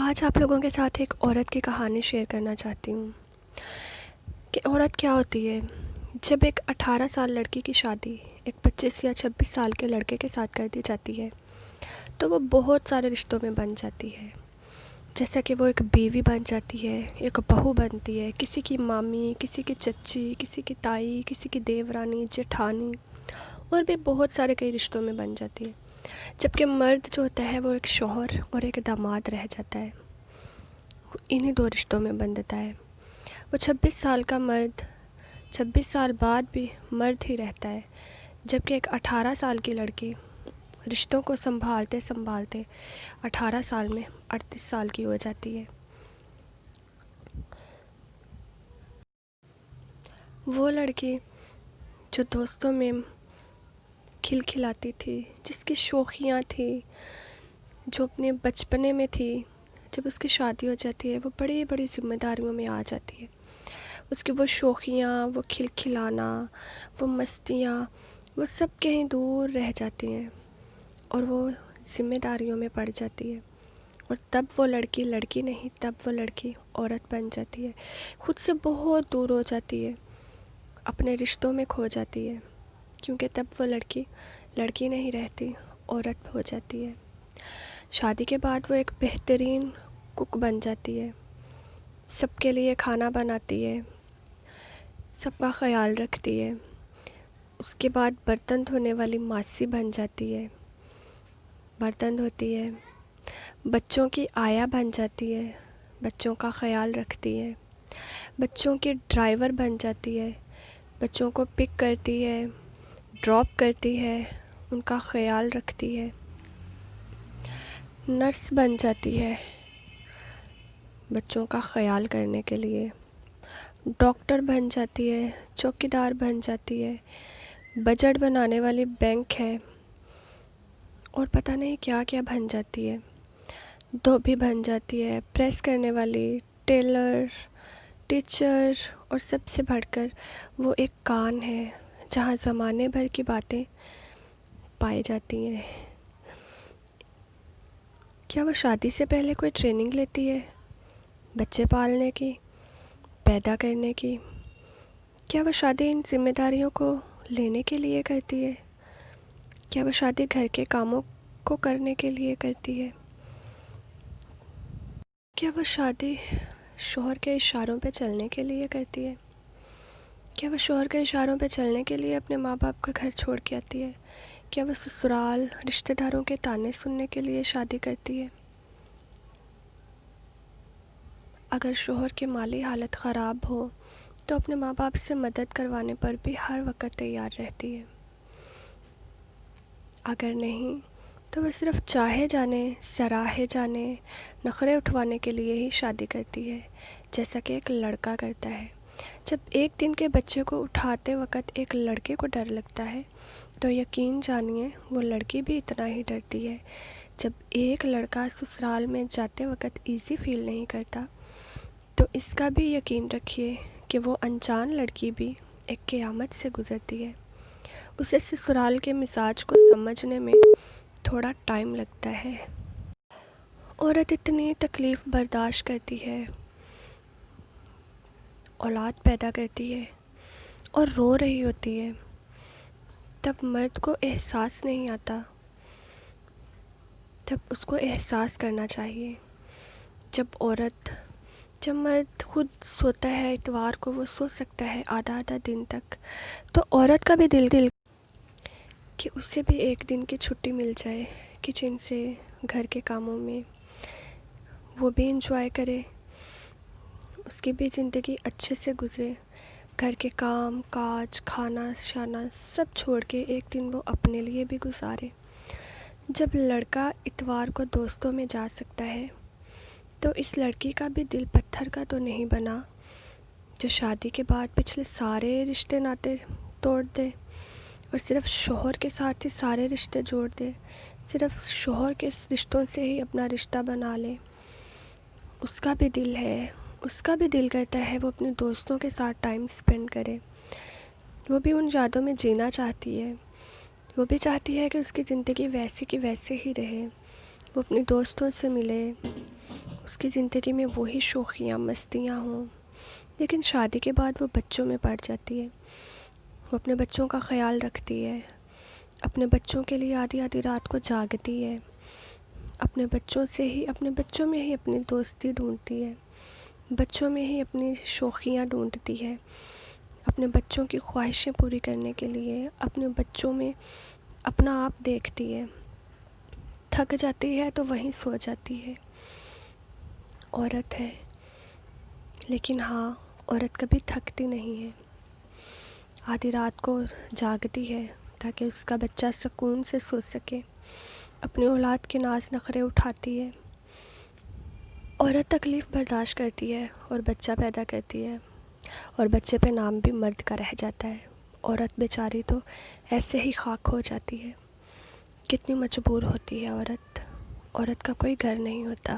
آج آپ لوگوں کے ساتھ ایک عورت کی کہانی شیئر کرنا چاہتی ہوں کہ عورت کیا ہوتی ہے۔ جب ایک 18 سال لڑکی کی شادی ایک 25 یا 26 سال کے لڑکے کے ساتھ کر دی جاتی ہے تو وہ بہت سارے رشتوں میں بن جاتی ہے، جیسا کہ وہ ایک بیوی بن جاتی ہے، ایک بہو بنتی ہے، کسی کی مامی، کسی کی چچی، کسی کی تائی، کسی کی دیورانی، جٹھانی، اور بھی بہت سارے کئی رشتوں میں بن جاتی ہے۔ جبکہ مرد جو ہوتا ہے وہ ایک شوہر اور ایک داماد رہ جاتا ہے، وہ انہی دو رشتوں میں بن جاتا ہے۔ وہ 26 سال کا مرد 26 سال بعد بھی مرد ہی رہتا ہے، جبکہ ایک 18 سال کی لڑکی رشتوں کو سنبھالتے سنبھالتے 18 سال میں 38 سال کی ہو جاتی ہے۔ وہ لڑکی جو دوستوں میں کھلکھلاتی تھی، جس کی شوخیاں تھی، جو اپنے بچپنے میں تھی، جب اس کی شادی ہو جاتی ہے وہ بڑی بڑی ذمہ داریوں میں آ جاتی ہے۔ اس کی وہ شوخیاں، وہ کھلکھلانا، وہ مستیاں، وہ سب کہیں دور رہ جاتی ہیں اور وہ ذمہ داریوں میں پڑ جاتی ہے، اور تب وہ لڑکی لڑکی نہیں، تب وہ لڑکی عورت بن جاتی ہے، خود سے بہت دور ہو جاتی ہے، اپنے رشتوں میں کھو جاتی ہے، کیونکہ تب وہ لڑکی لڑکی نہیں رہتی، عورت ہو جاتی ہے۔ شادی کے بعد وہ ایک بہترین کک بن جاتی ہے، سب کے لیے کھانا بناتی ہے، سب کا خیال رکھتی ہے۔ اس کے بعد برتن دھونے والی ماسی بن جاتی ہے، برتن دھوتی ہے، بچوں کی آیا بن جاتی ہے، بچوں کا خیال رکھتی ہے، بچوں کی ڈرائیور بن جاتی ہے، بچوں کو پک کرتی ہے، ڈراپ کرتی ہے، ان کا خیال رکھتی ہے، نرس بن جاتی ہے بچوں کا خیال کرنے کے لیے، ڈاکٹر بن جاتی ہے، چوکیدار بن جاتی ہے، بجٹ بنانے والی بینک ہے، اور پتہ نہیں کیا کیا بن جاتی ہے، دھوبی بن جاتی ہے، پریس کرنے والی، ٹیلر، ٹیچر، اور سب سے بڑھ کر وہ ایک کان ہے جہاں زمانے بھر کی باتیں پائی جاتی ہیں۔ کیا وہ شادی سے پہلے کوئی ٹریننگ لیتی ہے بچے پالنے کی، پیدا کرنے کی؟ کیا وہ شادی ان ذمہ داریوں کو لینے کے لیے کرتی ہے؟ کیا وہ شادی گھر کے کاموں کو کرنے کے لیے کرتی ہے؟ کیا وہ شادی شوہر کے اشاروں پہ چلنے کے لیے کرتی ہے؟ کیا وہ شوہر کے اشاروں پہ چلنے کے لیے اپنے ماں باپ کا گھر چھوڑ کے آتی ہے؟ کیا وہ سسرال رشتہ داروں کے تانے سننے کے لیے شادی کرتی ہے؟ اگر شوہر کی مالی حالت خراب ہو تو اپنے ماں باپ سے مدد کروانے پر بھی ہر وقت تیار رہتی ہے۔ اگر نہیں تو وہ صرف چاہے جانے، سراہے جانے، نخرے اٹھوانے کے لیے ہی شادی کرتی ہے، جیسا کہ ایک لڑکا کرتا ہے۔ جب ایک دن کے بچے کو اٹھاتے وقت ایک لڑکے کو ڈر لگتا ہے تو یقین جانیے وہ لڑکی بھی اتنا ہی ڈرتی ہے۔ جب ایک لڑکا سسرال میں جاتے وقت ایزی فیل نہیں کرتا تو اس کا بھی یقین رکھیے کہ وہ انجان لڑکی بھی ایک قیامت سے گزرتی ہے۔ اسے سسرال کے مزاج کو سمجھنے میں تھوڑا ٹائم لگتا ہے۔ عورت اتنی تکلیف برداشت کرتی ہے، اولاد پیدا کرتی ہے اور رو رہی ہوتی ہے، تب مرد کو احساس نہیں آتا، تب اس کو احساس کرنا چاہیے۔ جب مرد خود سوتا ہے اتوار کو، وہ سو سکتا ہے آدھا آدھا دن تک، تو عورت کا بھی دل کہ اسے بھی ایک دن کی چھٹی مل جائے کچن سے، گھر کے کاموں میں، وہ بھی انجوائے کرے، اس کی بھی زندگی اچھے سے گزرے، گھر کے کام کاج، کھانا شانا سب چھوڑ کے ایک دن وہ اپنے لیے بھی گزارے۔ جب لڑکا اتوار کو دوستوں میں جا سکتا ہے تو اس لڑکی کا بھی دل پتھر کا تو نہیں بنا جو شادی کے بعد پچھلے سارے رشتے ناطے توڑ دے اور صرف شوہر کے ساتھ ہی سارے رشتے جوڑ دے، صرف شوہر کے رشتوں سے ہی اپنا رشتہ بنا لے۔ اس کا بھی دل ہے، اس کا بھی دل کرتا ہے وہ اپنے دوستوں کے ساتھ ٹائم سپینڈ کرے، وہ بھی ان یادوں میں جینا چاہتی ہے، وہ بھی چاہتی ہے کہ اس کی زندگی ویسے کی ویسے ہی رہے، وہ اپنے دوستوں سے ملے، اس کی زندگی میں وہی شوخیاں مستیاں ہوں، لیکن شادی کے بعد وہ بچوں میں پڑ جاتی ہے۔ وہ اپنے بچوں کا خیال رکھتی ہے، اپنے بچوں کے لیے آدھی آدھی رات کو جاگتی ہے، اپنے بچوں میں ہی اپنی دوستی ڈھونڈتی ہے، بچوں میں ہی اپنی شوخیاں ڈھونڈتی ہے، اپنے بچوں کی خواہشیں پوری کرنے کے لیے اپنے بچوں میں اپنا آپ دیکھتی ہے۔ تھک جاتی ہے تو وہیں سو جاتی ہے۔ عورت ہے، لیکن ہاں، عورت کبھی تھکتی نہیں ہے۔ آدھی رات کو جاگتی ہے تاکہ اس کا بچہ سکون سے سو سکے، اپنی اولاد کے ناز نخرے اٹھاتی ہے۔ عورت تکلیف برداشت کرتی ہے اور بچہ پیدا کرتی ہے، اور بچے پہ نام بھی مرد کا رہ جاتا ہے۔ عورت بیچاری تو ایسے ہی خاک ہو جاتی ہے۔ کتنی مجبور ہوتی ہے عورت کا کوئی گھر نہیں ہوتا۔